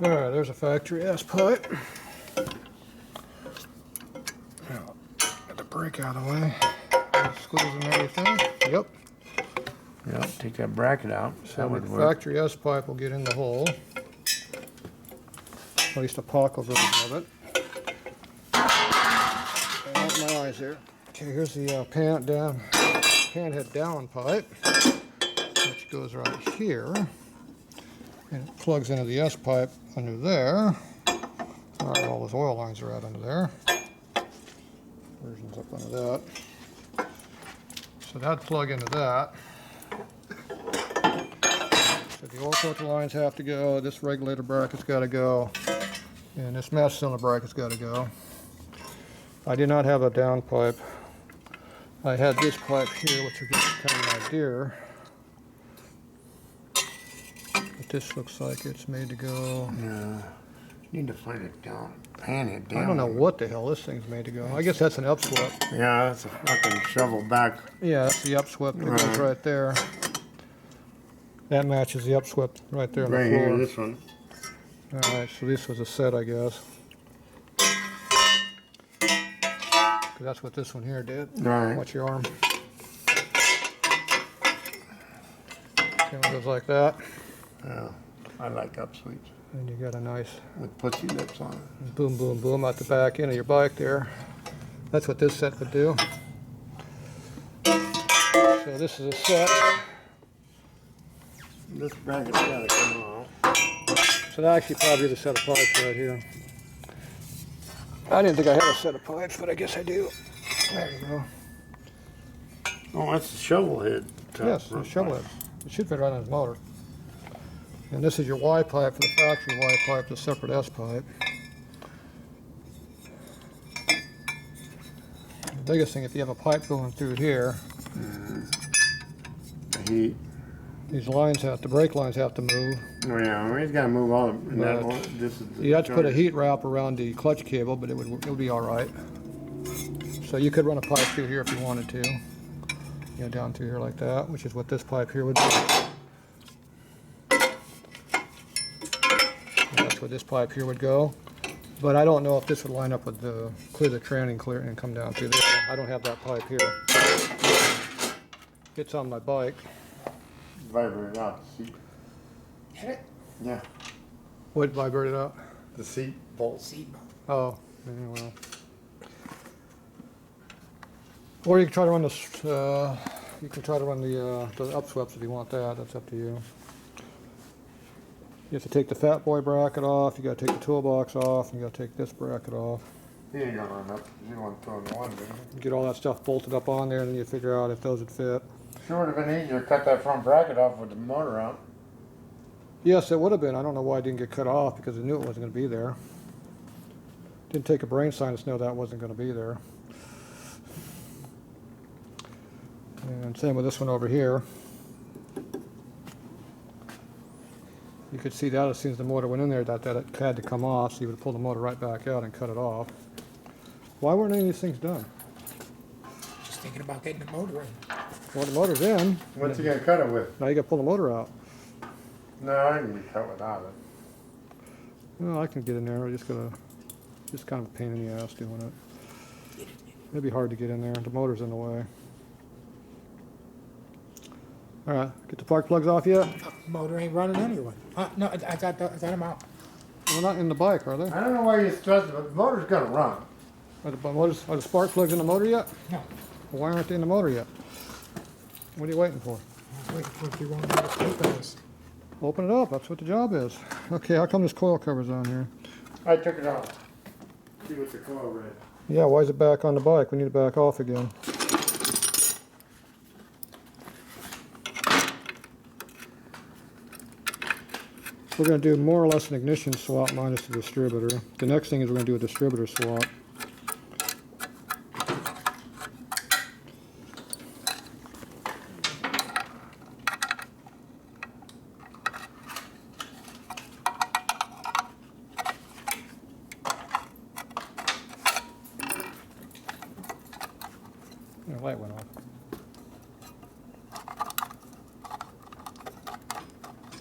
Alright, there's a factory S pipe. Now, get the brake out of the way. Screws and everything. Yep. Yep, take that bracket out. So That would the work. factory S pipe will get in the hole. At least a pocket version of it. I want my eyes here. Okay, here's the panhead down pipe, which goes right here. And it plugs into the S pipe under there. Alright, all those oil lines are out under there. Version's up under that. So that'd plug into that. So the oil filter lines have to go, this regulator bracket's got to go, and this master cylinder bracket's got to go. I did not have a down pipe. I had this pipe here, which is kind of my deer. But this looks like it's made to go. Yeah. You need to find it down. Panhead down. I don't know what the hell this thing's made to go. I guess that's an upswept. Yeah, that's a fucking shovel back. Yeah, that's the upswept that goes right there. That matches the upswept right there on the Right floor. here, this one. Alright, so this was a set, I guess. 'Cause that's what this one here did. Right. Watch your arm. Okay, it goes like that. Yeah, I like upsweeps. And you got a nice With pussy lips on it. boom, boom, boom out the back end of your bike there. That's what this set would do. So this is a set. This bracket's gotta come off. So that actually probably is a set of pipes right here. I didn't think I had a set of pipes, but I guess I do. There you go. Oh, that's the shovel head. Yes, the shovel head. It should fit right on his motor. And this is your Y pipe for the factory Y pipe, the separate S pipe. The biggest thing, if you have a pipe going through here, The heat. these lines have, the brake lines have to move. Oh yeah, well, he's gotta move all of them. But This is the You have to put a joint. heat wrap around the clutch cable, but it would be all right. So you could run a pipe through here if you wanted to. You know, down through here like that, which is what this pipe here would do. That's where this pipe here would go. But I don't know if this would line up with the clear the tranny clear and come down through there. I don't have that pipe here. It's on my bike. Vibrate out the seat. Hit it? Yeah, What vibrated out? the seat bolt. Seat bolt. Oh, yeah, well. Or you can try to run this. You can try to run the upsweeps if you want that. That's up to you. You have to take the fat boy bracket off. You got to take the toolbox off. And you got to take this bracket off. He ain't gonna run up. You want to throw in one, didn't you? Get all that stuff bolted up on there, and then you figure out if those would fit. Sure would have been easier to cut that front bracket off with the motor out. Yes, it would have been. I don't know why it didn't get cut off because I knew it wasn't going to be there. Didn't take a brain science to know that wasn't going to be there. And same with this one over here. You could see that as soon as the motor went in there that it had to come off, so you would pull the motor right back out and cut it off. Why weren't any of these things done? Just thinking about getting the motor in. Well, the motor's in. What's he gonna cut it with? Now you got to pull the motor out. No, I can be cut without it. Well, I can get in there. I just gotta, just kind of a pain in the ass doing it. It'd be hard to get in there. The motor's in the way. All right, get the spark plugs off yet? Motor ain't running anyway. No, I got them out. Well, not in the bike, are they? I don't know why you're stressing, but the motor's gonna run. Are the spark plugs in the motor yet? No. Well, why aren't they in the motor yet? What are you waiting for? Wait, what do you want me to open this? Open it up. That's what the job is. Okay, how come this coil cover's on here? I took it off. See what the coil read. Yeah, why is it back on the bike? We need it back off again. We're going to do more or less an ignition swap minus the distributor. The next thing is we're going to do a distributor swap. The light went off.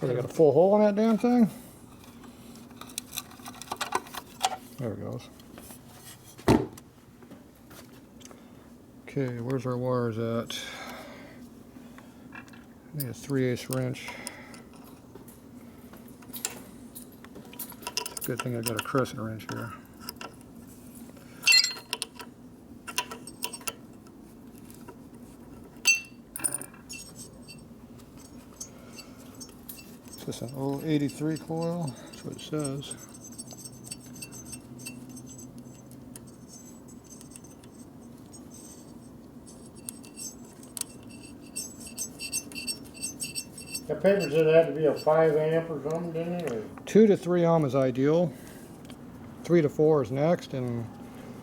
So they got a full hole in that damn thing? There it goes. Okay, where's our wires at? I think it's 3/8 wrench. It's a good thing I got a crescent wrench here. Is this an 083 coil? That's what it says. The paper said it had to be a 5 amp or something, didn't it? Or 2 to 3 ohm is ideal. 3 to 4 is next, and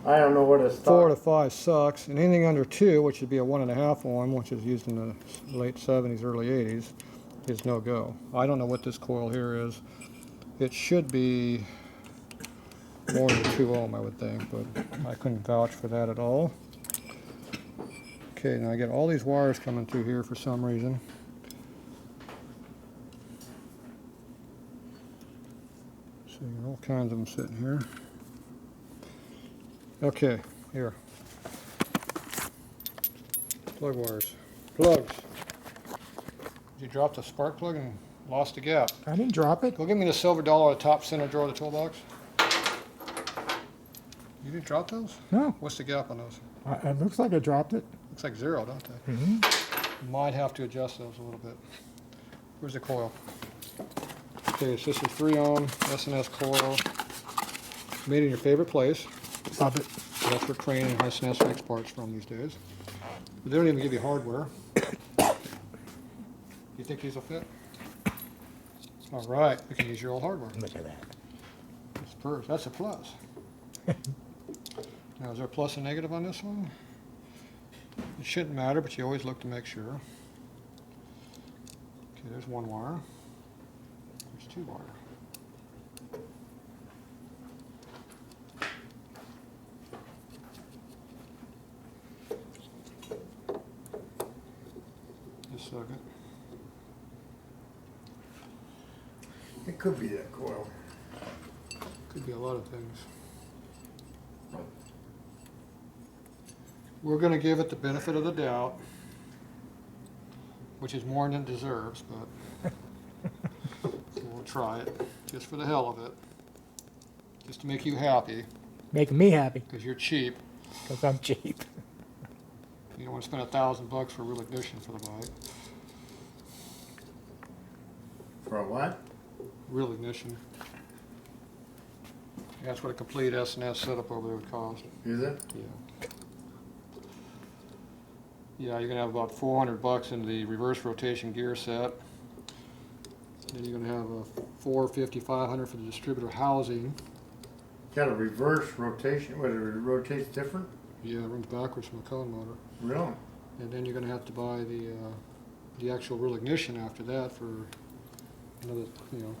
I don't know what it's 4 to 5 sucks. And anything under 2, which would be a 1.5 ohm, which is used in the late 70s, early 80s, is no go. I don't know what this coil here is. It should be more than 2 ohm, I would think, but I couldn't vouch for that at all. Okay, now I get all these wires coming through here for some reason. So you got all kinds of them sitting here. Okay, here. Plug wires. Plugs. You dropped a spark plug and lost the gap. I didn't drop it. Go give me the silver dollar at the top center drawer of the toolbox. You didn't drop those? No. What's the gap on those? It looks like I dropped it. Looks like 0, don't they? Mm-hmm. Might have to adjust those a little bit. Where's the coil? Okay, so this is 3 ohm S&S coil. Made in your favorite place. Love it. That's where Crane and S&S makes parts from these days. But they don't even give you hardware. You think these will fit? All right, we can use your old hardware. Look at that. That's a plus. Now, is there a plus and negative on this one? It shouldn't matter, but you always look to make sure. Okay, there's 1 wire. There's 2 wire. Just a second. It could be that coil. Could be a lot of things. We're going to give it the benefit of the doubt, which is more than it deserves, but we'll try it just for the hell of it, just to make you happy, Making me happy because you're cheap. because I'm cheap. You don't want to spend $1,000 for a real ignition for the bike. For a what? Real ignition. That's what a complete S&S setup over there would cost. Is it? Yeah. Yeah, you're gonna have about $400 in the reverse rotation gear set. Then you're gonna have a $450, $500 for the distributor housing. Got a reverse rotation. What, it rotates different? Yeah, it runs backwards from a cone motor. Really? And then you're gonna have to buy the actual real ignition after that for another,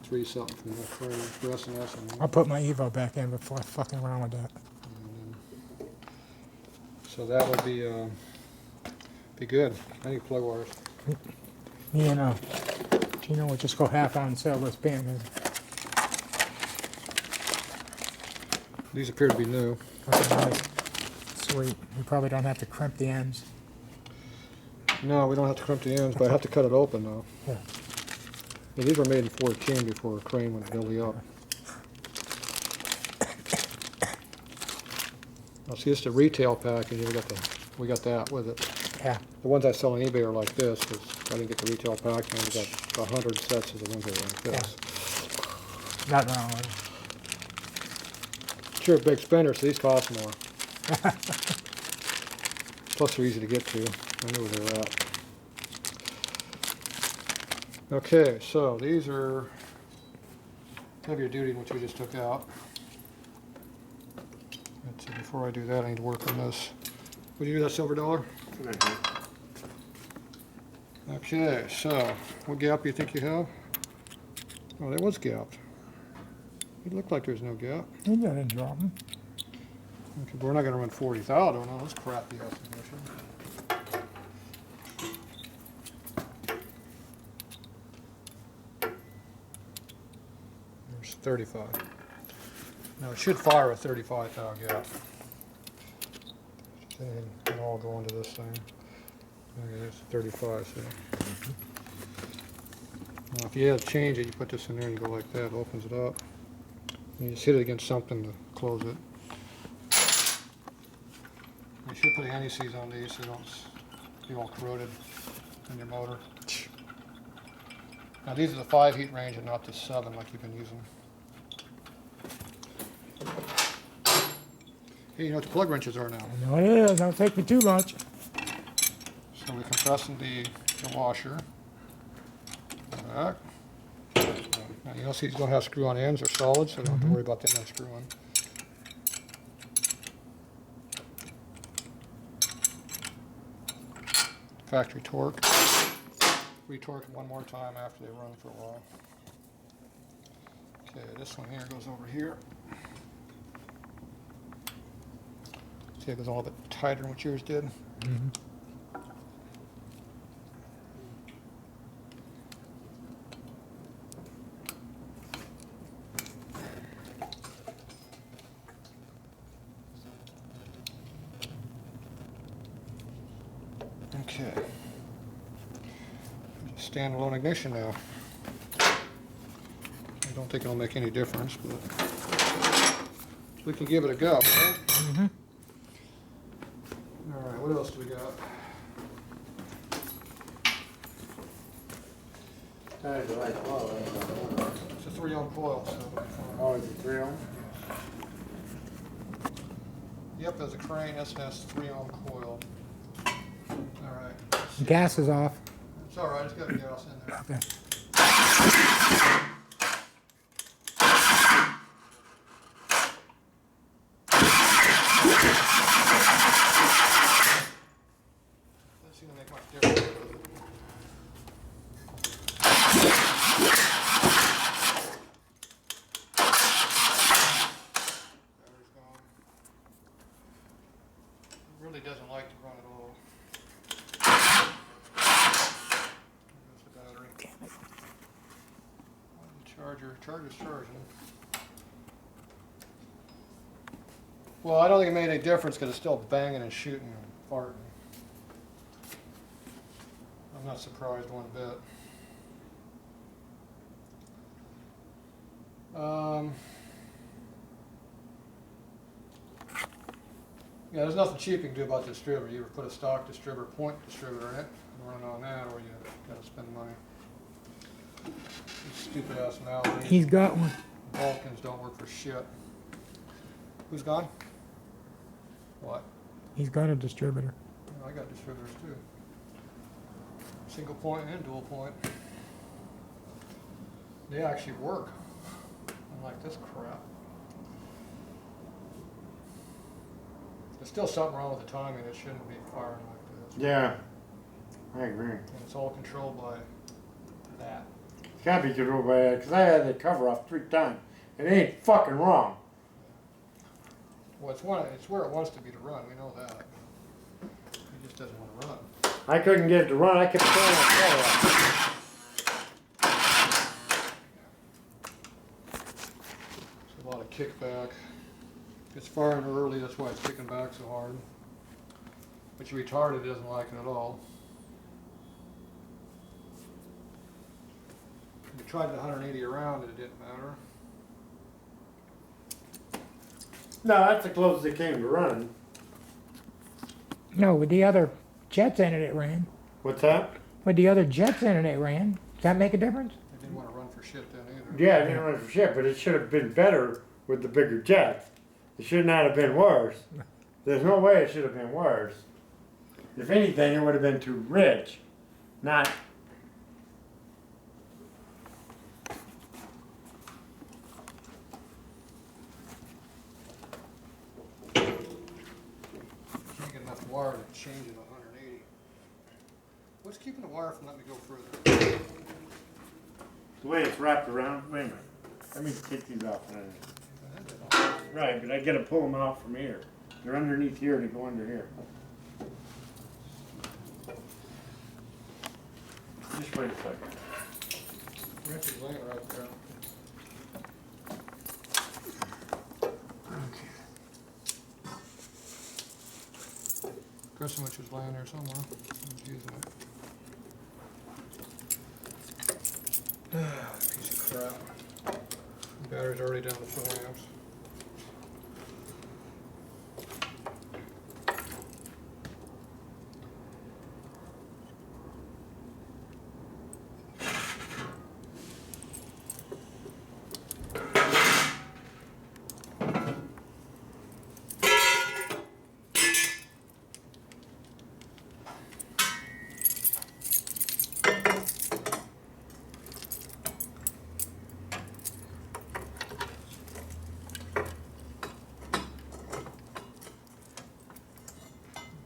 $3 something from the frame for S&S. I'll put my Evo back in before I fucking around with that. So that would be good. I need plug wires. Me and Gino will just go half on and sell this panhead. These appear to be new. Okay, nice. Sweet. You probably don't have to crimp the ends. No, we don't have to crimp the ends, but I have to cut it open though. Yeah. Yeah, these were made in 14 before Crane went belly up. Now see, it's the retail package. We got that with it. Yeah. The ones I sell on eBay are like this, because I didn't get the retail pack, and we got 100 sets of the ones that are like this. Yeah. Not wrong with Sure, big spender, so these cost more. Plus they're easy to get to. I knew where they were at. Okay, so these are heavier duty, which we just took out. Let's see, before I do that, I need to work on this. Would you do that silver dollar? Okay, so what gap do you think you have? Oh, there was gap. It looked like there's no gap. You didn't drop them. Okay, but we're not going to run 40,000. No, that's crappy estimation. There's 35. Now it should fire a 35 thou gap. And it all go into this thing. Okay, there's 35, see? Now if you had to change it, you put this in there and you go like that, it opens it up. And you just hit it against something to close it. You should put anti-seize on these so they don't be all corroded in your motor. Now these are the 5 heat range and not the 7 like you've been using. Hey, you know what the plug wrenches are now? No, it is. Don't take me too much. So we're compressing the washer. Back. Now you notice these don't have screw-on ends, they're solid, so you don't have to worry about them not screwing. Factory torque. Retorque one more time after they run for a while. Okay, this one here goes over here. See, it goes a little bit tighter than what yours did. Okay. Standalone ignition now. I don't think it'll make any difference, but we can give it a go, right? Alright, what else do we got? That's the right coil. It's a 3-ohm coil, so. Oh, is it 3 ohm? Yep, there's a crane, this has 3-ohm coil. Alright. Gas is off. It's alright, it's got gas in there. Okay. Doesn't seem to make much difference. Does it? Battery's gone. It really doesn't like to run at all. There's the battery. Damn it. Charger's charging. Well, I don't think it made any difference because it's still banging and shooting and farting. I'm not surprised one bit. Yeah, there's nothing cheap you can do about the distributor. You either put a stock distributor, point distributor in it, and run on that, or you gotta spend money. These stupid ass Mallory. He's got one. Vulcans don't work for shit. Who's gone? What? He's got a distributor. I got distributors too. Single point and dual point. They actually work. Unlike this crap. There's still something wrong with the timing. It shouldn't be firing like this. Yeah, I agree. And it's all controlled by that. It's gotta be controlled by that, because I had the cover off 3 times. It ain't fucking wrong. Well, it's where it wants to be to run. We know that. It just doesn't want to run. I couldn't get it to run. I kept throwing that cover off. There's a lot of kickback. It's firing early, that's why it's kicking back so hard. But your retarded doesn't like it at all. We tried it 180 around and it didn't matter. No, that's the closest it came to running. No, with the other jets in it, it ran. What's that? With the other jets in it, it ran. Does that make a difference? It didn't want to run for shit then either. Yeah, it didn't run for shit, but it should have been better with the bigger jets. It should not have been worse. There's no way it should have been worse. If anything, it would have been too rich. Not. Can't get enough wire to change it 180. What's keeping the wire from letting me go further? The way it's wrapped around. Wait a minute. Let me take these off. Right, but I gotta pull them out from here. They're underneath here to go under here. Just wait a second. Wrench is laying right there. switch is laying there somewhere. I was using it. Piece of crap. The battery's already down to 4 amps.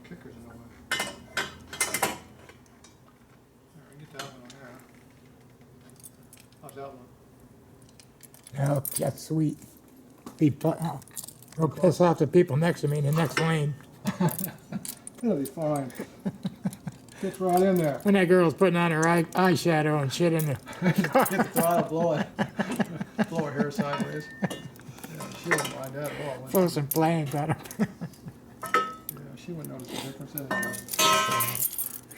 Kicker's in the way. Alright, get that one on there. How's that one? Oh, that's sweet. Go piss off the people next to me in the next lane. It'll be fine. Gets right in there. When that girl's putting on her eyeshadow and shit in there. Get the throttle, blow it. Blow her hair sideways. Yeah, she wouldn't mind that at all. Throw some flames at her. Yeah, she wouldn't notice the difference anyway.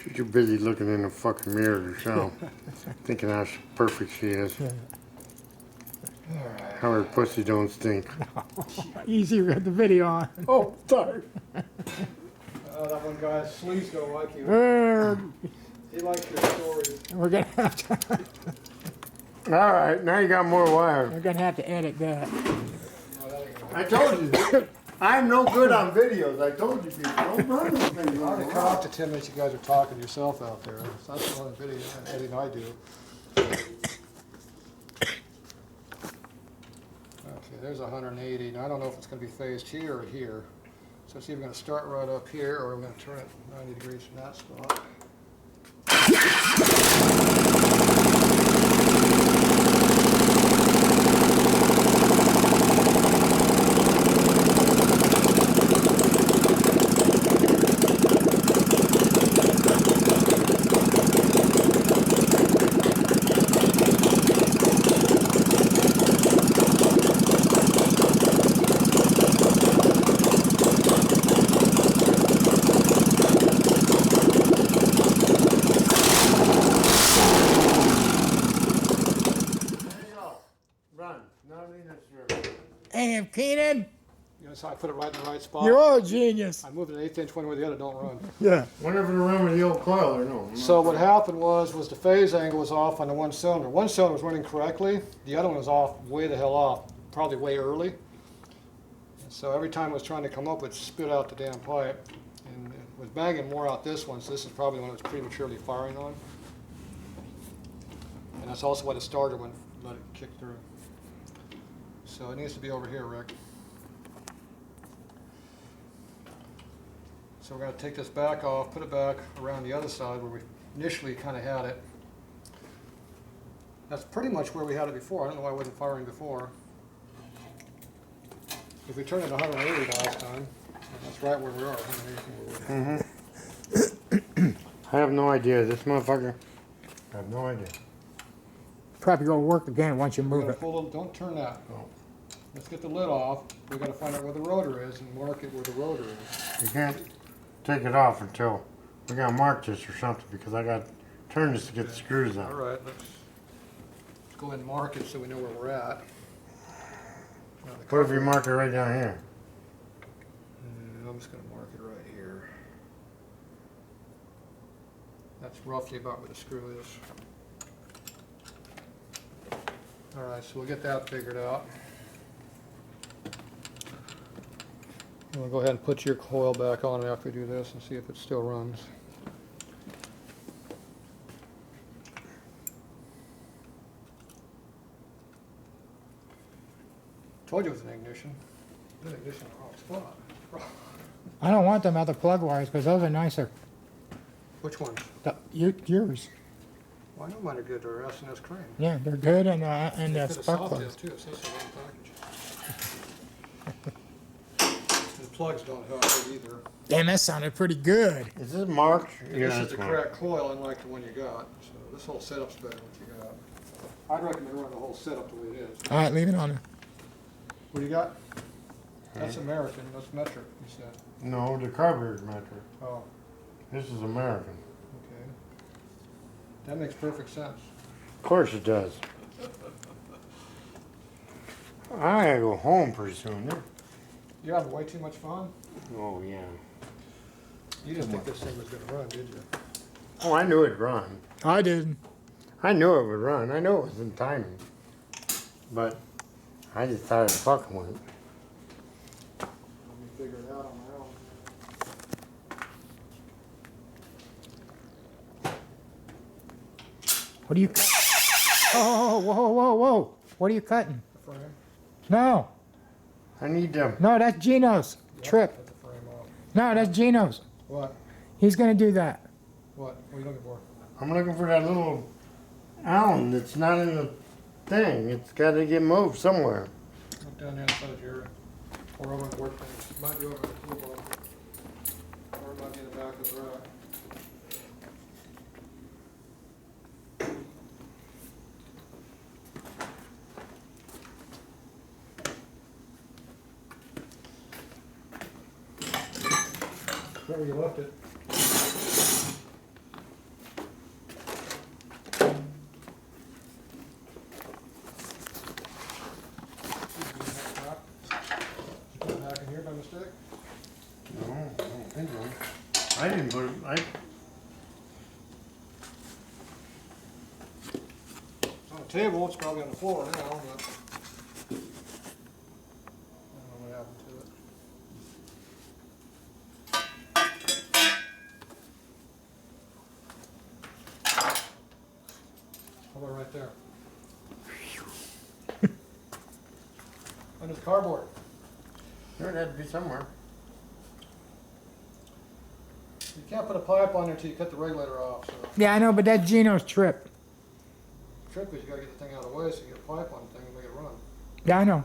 She's too busy looking in the fucking mirror herself, thinking how perfect she is. How her pussy don't stink. Easy, read the video on. Oh, sorry. That one guy's sleeves don't like you. He likes your stories. We're gonna have to. All right, now you got more wire. We're gonna have to edit that. No, that ain't gonna I told you, I'm no good on videos. I told you people, don't run those things. I already cut off the 10 minutes you guys are talking to yourself out there. That's the only video editing I do. Okay, there's 180. Now I don't know if it's going to be phased here or here. So it's either going to start right up here or we're going to turn it 90 degrees from that spot. Damn, Keenan, You know, so I put it right in the right spot. you're a genius. I moved it an 1/8 inch one way or the other, don't run. Yeah. Whenever to run with the old coil or no? So what happened was the phase angle was off on the one cylinder. One cylinder was running correctly, the other one was off, way the hell off, probably way early. So every time it was trying to come up, it spit out the damn pipe. And it was banging more out this one, so this is probably one it was prematurely firing on. And that's also why the starter wouldn't let it kick through. So it needs to be over here, Rick. So we're going to take this back off, put it back around the other side where we initially kind of had it. That's pretty much where we had it before. I don't know why it wasn't firing before. If we turned it 180 last time, that's right where we are. 180. I have no idea. This motherfucker. I have no idea. Probably go work again once you move it. Don't turn that. Let's get the lid off. We've got to find out where the rotor is and mark it where the rotor is. You can't take it off until we got to mark this or something because I got to turn this to get the screws All out. right, let's go ahead and mark it so we know where we're at. Now, the What if you mark it right down here? I'm just going to mark it right here. That's roughly about where the screw is. All right, so we'll get that figured out. And we'll go ahead and put your coil back on after we do this and see if it still runs. Told you it was an ignition. An ignition in the wrong spot. I don't want them other plug wires because those are nicer. Which ones? Yours. Well, I know mine are good. They're S&S cream. Yeah, they're good and the It's a spark softail plugs. too. It says so on the package. The plugs don't help it either. Damn, that sounded pretty good. Is this marked? This is it's the marked. correct coil, unlike the one you got. So this whole setup's better than what you got. I'd recommend running the whole setup the way it is. All right, leave it on there. What do you got? That's American, that's metric, you said. No, the carburetor is metric. Oh, This is American. okay. That makes perfect sense. Of course it does. I gotta go home pretty soon. You're having way too much fun? Oh yeah. You didn't think this thing was gonna run, did you? Oh, I knew it'd run. I didn't. I knew it would run. I knew it was in timing. But I just started fucking with it. Let me figure it out on my own. What are you cutting? Oh, whoa, whoa, whoa. What are you cutting? The frame? No, I need them. no, that's Gino's trip. Cut the frame off. No, that's Gino's. What? He's gonna do that. What? What are you looking for? I'm looking for that little Allen that's not in the thing. It's got to get moved somewhere. Look down the inside of your, or over in the workbench. It might be over in the toolbox. Or it might be in the back of the rack. Is that where you left it? Put it back in here by mistake? No, I don't think so. I didn't put it. It's on the table, it's probably on the floor now, but I don't know what happened to it. How about right there? Under the cardboard. There, it had to be somewhere. You can't put a pipe on there until you cut the regulator off, so. Yeah, I know, but that's Gino's trip. The trick is you gotta get the thing out of the way so you get a pipe on the thing and make it run. Yeah, I know.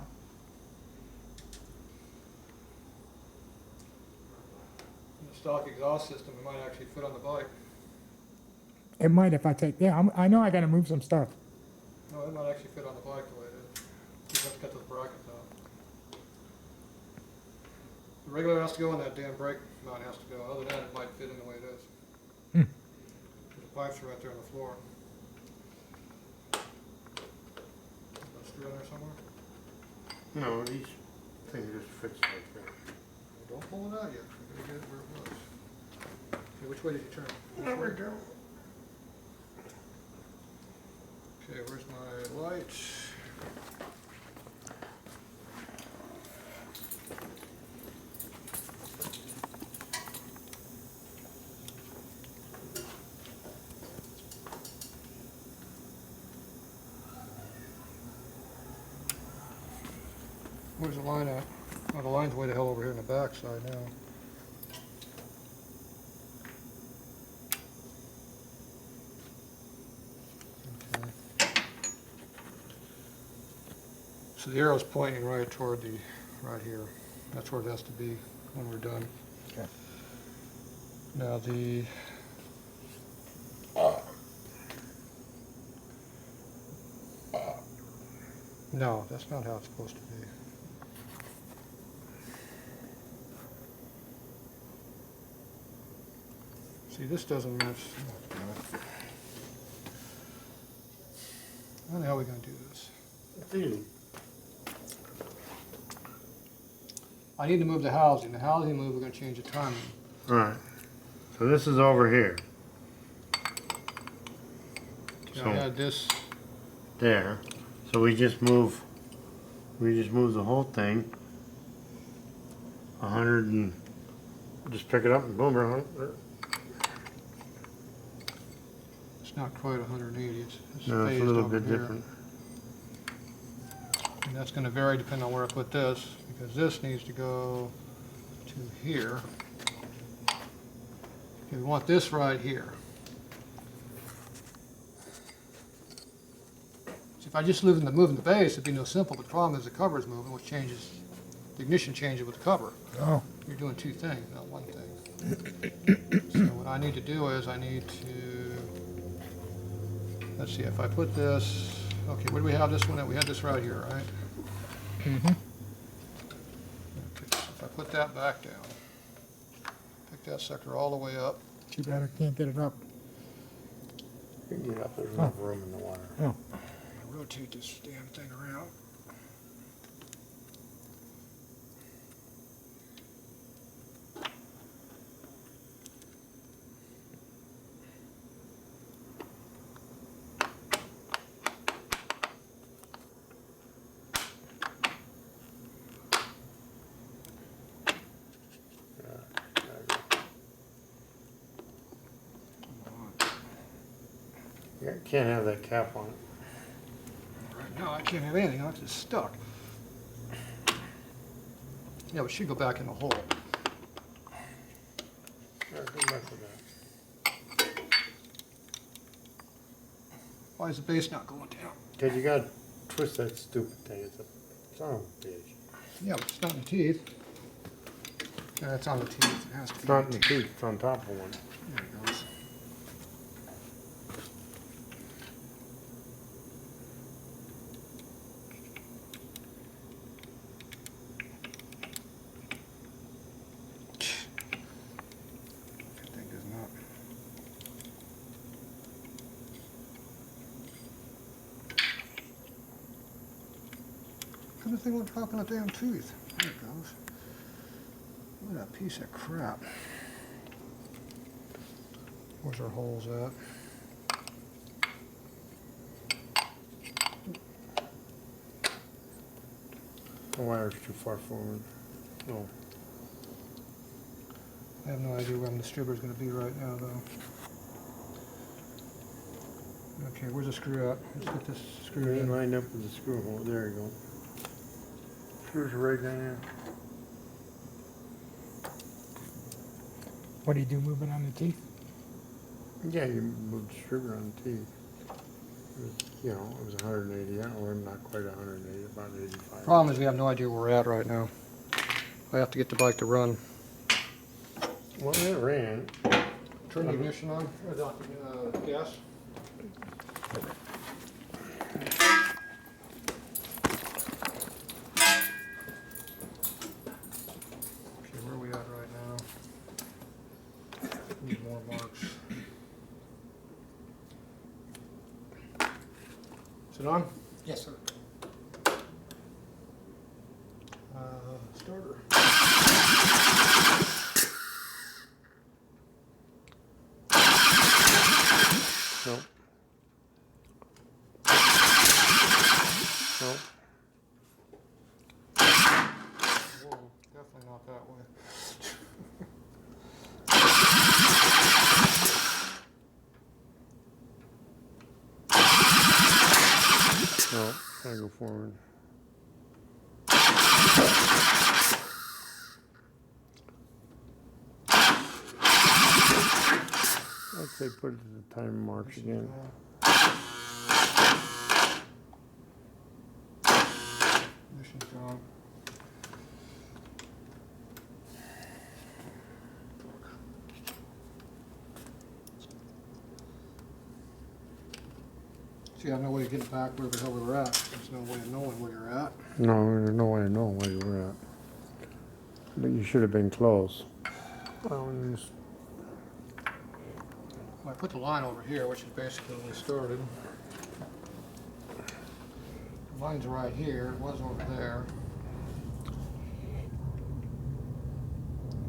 And the stock exhaust system, it might actually fit on the bike. It might if I take, yeah, I know I gotta move some stuff. No, it might actually fit on the bike the way it is. You just have to cut those brackets out. The regulator has to go and that damn brake mount has to go. Other than that, it might fit in the way it is. Hmm. There's a pipe through right there on the floor. Is that screw in there somewhere? No, these things just fits like that. Well, don't pull it out yet. We gotta get it where it was. Okay, which way did you turn? There we go. Okay, where's my light? Where's the line at? Oh, the line's way the hell over here in the back side now. Okay. So the arrow's pointing right toward the, right here. That's where it has to be when we're done. Okay. Now the, no, that's not how it's supposed to be. See, this doesn't match. Oh, damn it. How the hell are we gonna do this? It's easy. I need to move the housing. The housing move, we're gonna change the timing. Alright. So this is over here. I had this, There. So we just move the whole thing 100 and just pick it up and boom, right. it's not quite 180, it's No, it's phased a little over bit here. different. And that's gonna vary depending on where I put this, because this needs to go to here. Okay, we want this right here. So if I just moving the base, it'd be no simple, but the problem is the cover is moving, which changes, the ignition changes with the cover. Oh. You're doing two things, not one thing. So what I need to do is I need to, let's see, if I put this, okay, where do we have this one at? We had this right here, right? Mm-hmm. Pick put that back down. Pick that sucker all the way up. Too bad I can't get it up. You can get up, there's enough room in the water. Oh, Rotate this damn thing around. You can't have that cap on it. Right now I can't have anything, it's just stuck. Yeah, we should go back in the hole. Yeah, good luck with that. Why is the base not going down? Cause you gotta twist that stupid thing, it's a son of a bitch. Yeah, but it's not in the teeth. Yeah, it's on the teeth. It has to be It's not in the teeth, it's on top of one. There it goes. That thing does not. How does the thing won't drop in a damn tooth? There it goes. What a piece of crap. Where's our holes at? The wire's too far forward. Oh, I have no idea where the distributor's going to be right now, though. Okay, where's the screw at? Let's get this screw you're in. lined up with the screw hole, there you go. Screws are right down there. what do you do moving on the teeth? Yeah, you moved the distributor on the teeth. It was, you know, it was 180, or not quite 180, about 85. Problem is we have no idea where we're at right now. I have to get the bike to run. Well, it ran. Turn the ignition on, or the gas. Okay, where are we at right now? Need more marks. Is it on? Yes, sir. Starter. Nope. Nope. Whoa, definitely not that way. No, gotta go forward. I'd say put it to the time marks again. Ignition's gone. See, I have no way to get it back where the hell we were at. There's no way of knowing where you're at. No, there's no way to know where you were at. But you should have been close. Well, Well, I put the line over here, which is basically where we started. The line's right here, it was over there.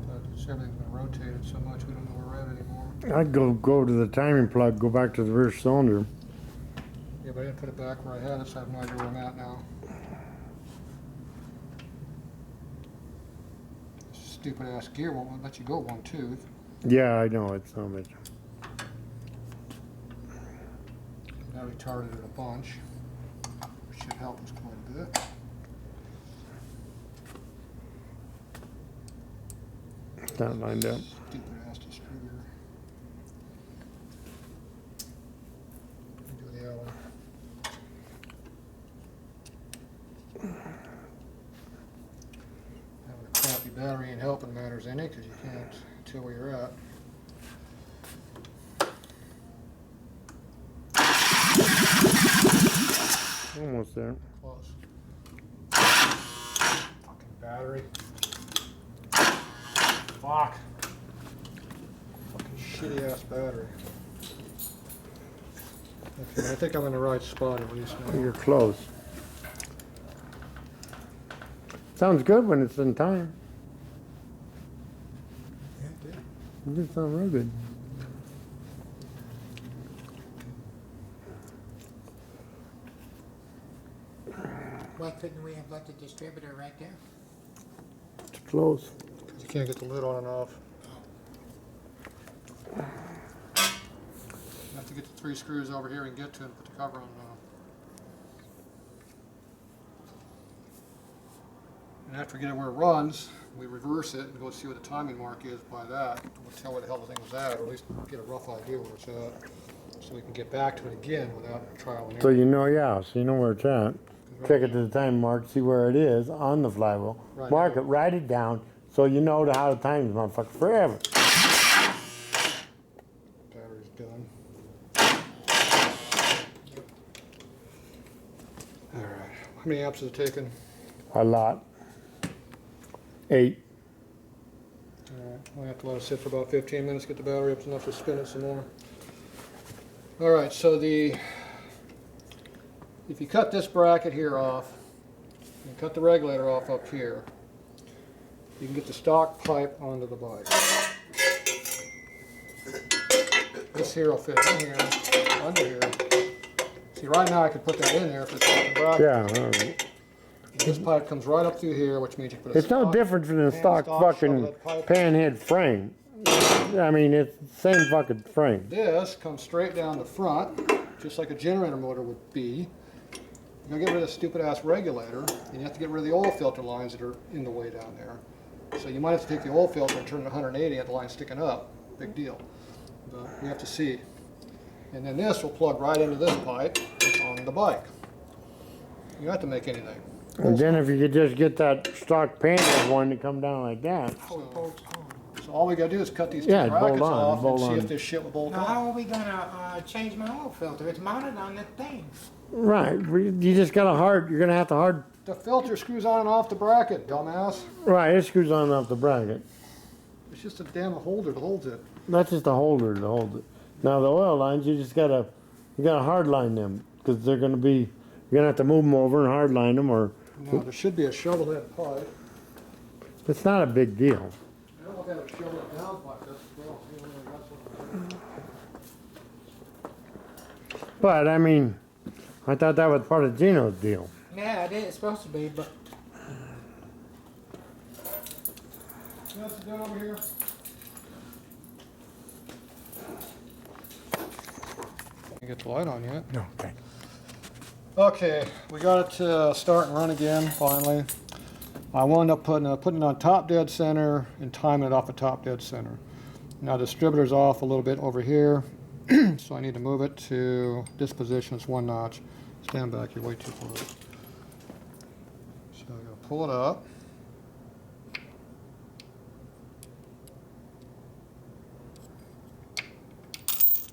But just everything's been rotated so much, we don't know where we're at anymore. I'd go to the timing plug, go back to the rear cylinder. Yeah, but I didn't put it back where I had it, so I have no idea where I'm at now. Stupid ass gear won't let you go one tooth. Yeah, I know, it's so much. I retarded it a bunch, which should help us quite a bit. It's not lined up. Stupid ass distributor. Do the other one. Having a crappy battery ain't helping matters any, because you can't tell where you're at. Almost there. Close. Fucking battery. Fuck. Fucking shitty ass battery. Okay, I think I'm in the right spot at least now. You're close. Sounds good when it's in time. Yeah, it did. It did sound real good. Why couldn't we have left the distributor right there? It's close. You can't get the lid on and off. You have to get the 3 screws over here and get to it and put the cover on now. And after we get it where it runs, we reverse it and go see what the timing mark is by that. We'll tell where the hell the thing was at, or at least get a rough idea where it's at. So we can get back to it again without trial and So error. you know, yeah, so you know where it's at. Check it to the time mark, see where it is on the flywheel. Right. Mark it, write it down, so you know how to time this motherfucker forever. Battery's done. Alright, how many amps is it taking? A lot. 8. Alright, we'll have to let it sit for about 15 minutes, get the battery up enough to spin it some more. Alright, so if you cut this bracket here off, and cut the regulator off up here, you can get the stock pipe onto the bike. This here will fit in here, under here. See, right now I could put that in there if it's the bracket. Yeah, all right. This pipe comes right up through here, which means you put a It's no stock different from the pan, stock fucking shovelhead pipe. panhead frame. I mean, it's the same fucking frame. This comes straight down the front, just like a generator motor would be. You gotta get rid of the stupid ass regulator, and you have to get rid of the oil filter lines that are in the way down there. So you might have to take the oil filter and turn it 180 and the line sticking up. Big deal. But we have to see. And then this will plug right into this pipe that's on the bike. You don't have to make anything. And then if you could just get that stock panhead one to come down like that. So all we gotta do is cut these two Yeah, bolt brackets on, off and bolt see on. if this shit will bolt Now, on. how are we gonna change my oil filter? It's mounted on the thing. Right, you just got you're gonna have to hard, The filter screws on and off the bracket, dumbass. right, it screws on and off the bracket. It's just a damn holder that holds it. That's just a holder to hold it. Now the oil lines, you gotta hard line them, because you're gonna have to move them over and hard line them, or Now, there should be a shovelhead pipe. it's not a big deal. I don't have a shovelhead down pipe, that's well, that's what But I mean, I thought that was part of Gino's deal. Yeah, it is supposed to be, but What's it doing over here? Can't get the light on yet. no, okay. Okay, we got it to start and run again, finally. I wound up putting it on top dead center and timing it off of top dead center. Now the distributor's off a little bit over here, so I need to move it to this position. It's 1 notch. Stand back, you're way too close. So I'm going to pull it up.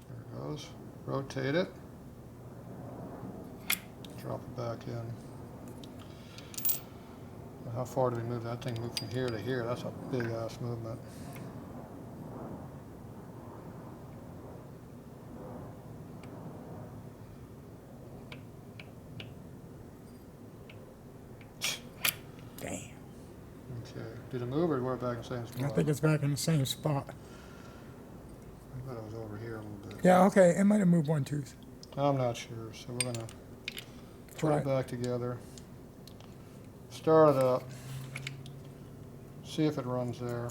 There it goes. Rotate it. Drop it back in. How far do we move that thing? Move from here to here. That's a big ass movement. Damn. Okay. Did it move or we're back in the same spot? I think it's back in the same spot. I thought it was over here a little bit. Yeah, okay, it might have moved 1 tooth. I'm not sure, so we're gonna put Right. it back together. Start it up. See if it runs there.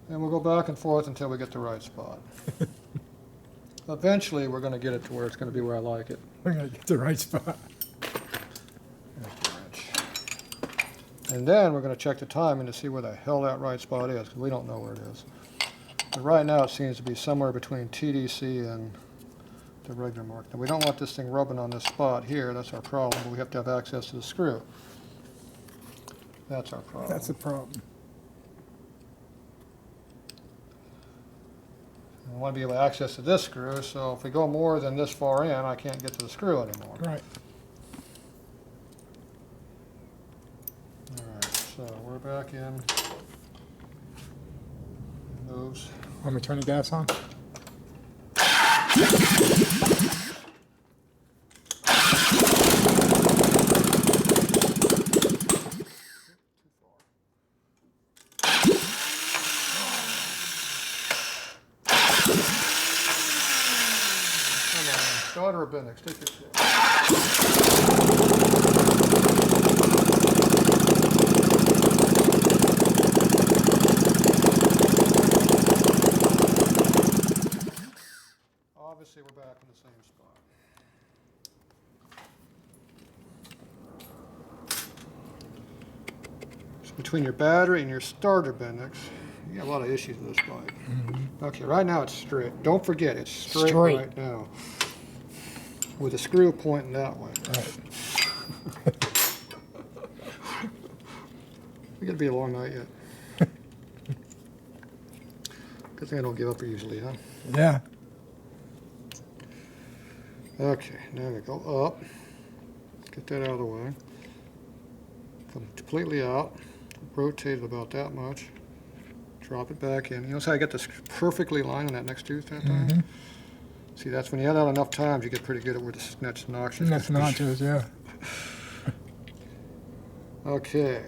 And we'll go back and forth until we get the right spot. Eventually, we're gonna get it to where it's gonna be where I like it. We're gonna get the right spot. There's the wrench. And then we're gonna check the timing to see where the hell that right spot is, because we don't know where it is. But right now, it seems to be somewhere between TDC and the regular mark. Now, we don't want this thing rubbing on this spot here, that's our problem, but we have to have access to the screw. That's our problem. That's the problem. We want to be able to access to this screw, so if we go more than this far in, I can't get to the screw anymore. Right. Alright, so we're back in. hose. Want me to turn the gas on? Come on, starter or Bendix, take your pick. Obviously, we're back in the same spot. So between your battery and your starter Bendix, you got a lot of issues with this bike. Okay, right now it's straight. Don't forget, it's straight right now. With the screw pointing that way. Right. We gotta be a long night yet. Good thing I don't give up easily, huh? Yeah. Okay, now we go up. Get that out of the way. Come completely out. Rotate it about that much. Drop it back in. You notice how I get this perfectly lined on that next tooth that time? See, that's when you have that enough times, you get pretty good at where the next notches. That's notches, yeah. Okay.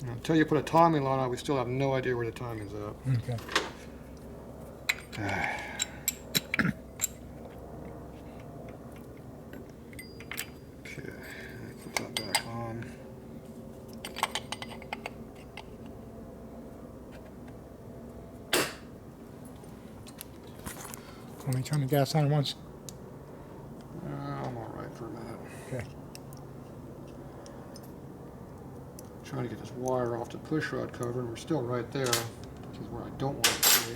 Now, until you put a timing line on, we still have no idea where the timing's at. Okay. Okay, put that back on. Let me turn the gas on once. I'm all right for a minute. Okay. Trying to get this wire off the push rod cover, and we're still right there, which is where I don't want it to be.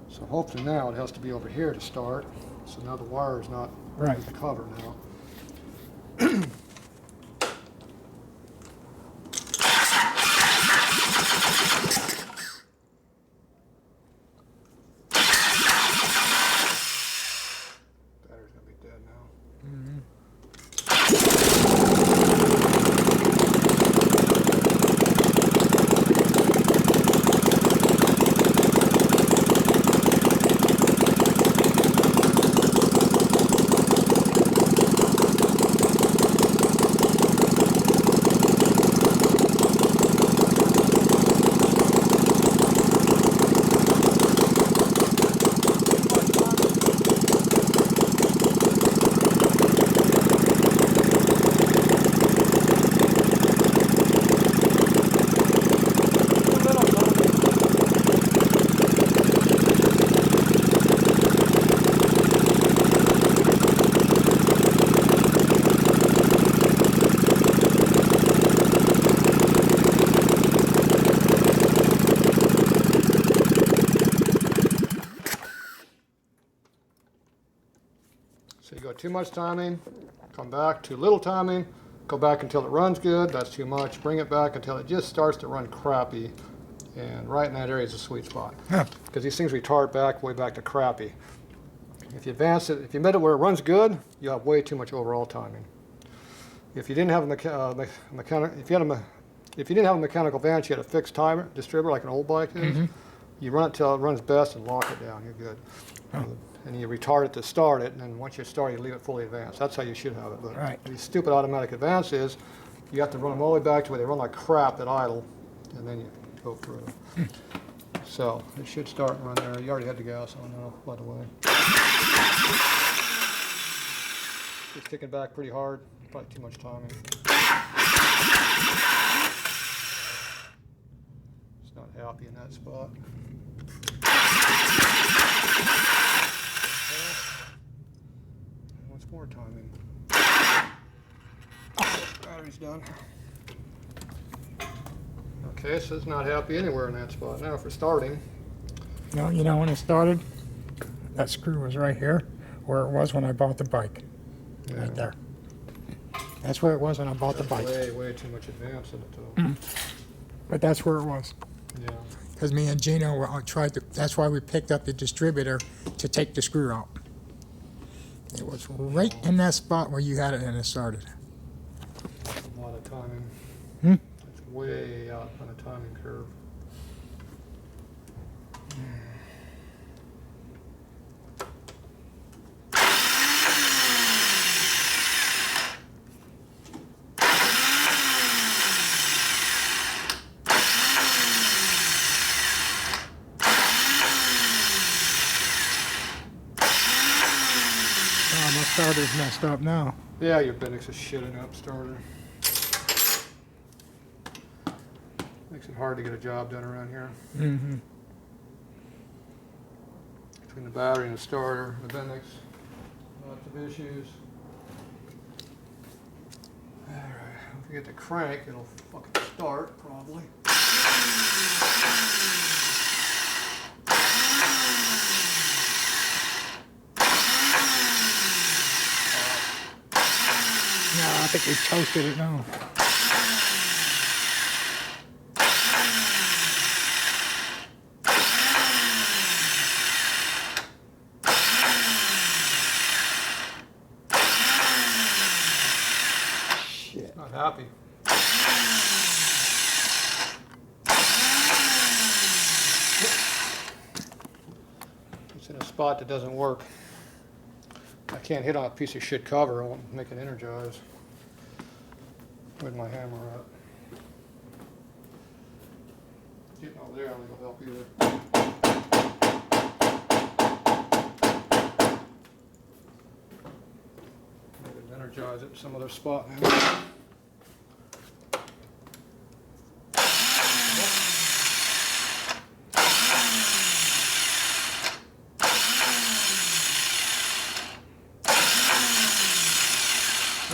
So hopefully now it has to be over here to start. So now the wire is not Right. the cover now. Battery's gonna be dead now. So you go too much timing, come back to little timing, go back until it runs good, that's too much, bring it back until it just starts to run crappy, and right in that area is a sweet spot. Because these things retard back way back to crappy. If you advance it, if you met it where it runs good, you have way too much overall timing. If you didn't have a mechanical advance, you had a fixed timer distributor like an old bike is. You run it till it runs best and lock it down. You're good. And you retard it to start it, and then once you start, you leave it fully advanced. That's how you should have it. But these stupid automatic advances, you have to run them all the way back to where they run like crap at idle, and then you go through them. So it should start and run there. You already had the gas on now, by the way. It's kicking back pretty hard. Probably too much timing. It's not happy in that spot. What's more timing? Battery's done. Okay, so it's not happy anywhere in that spot. Now for starting. No, you know when it started? That screw was right here, where it was when I bought the bike. Yeah. Right there. That's where it was when I bought the bike. Way too much advance in it though. But that's where it was. Yeah. Because me and Gino that's why we picked up the distributor to take the screw out. It was right in that spot where you had it and it started. That's a lot of timing. Hmm? That's a way out on a timing curve. Oh, my starter's messed up now. Yeah, your Bendix is shitting up starter. Makes it hard to get a job done around here. Mm-hmm. Between the battery and the starter, the Bendix, lots of issues. Alright, if we get the crank, it'll fucking start, probably. No, I think we toasted it now. Shit. Not happy. It's in a spot that doesn't work. I can't hit on a piece of shit cover, I won't make it energize. Where's my hammer at? Getting over there, I don't think it'll help either. Maybe it'll energize it in some other spot now.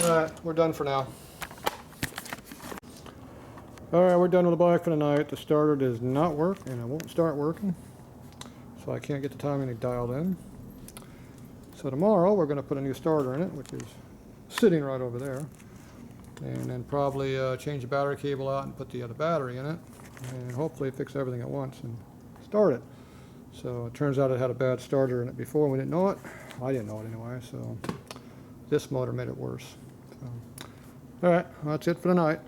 Alright, we're done for now. Alright, we're done with the bike for the night. The starter does not work and it won't start working. So I can't get the timing dialed in. So tomorrow we're going to put a new starter in it, which is sitting right over there. And then probably change the battery cable out and put the other battery in it. And hopefully fix everything at once and start it. So it turns out it had a bad starter in it before. We didn't know it. I didn't know it anyway. So this motor made it worse. So, all right, well, that's it for the night.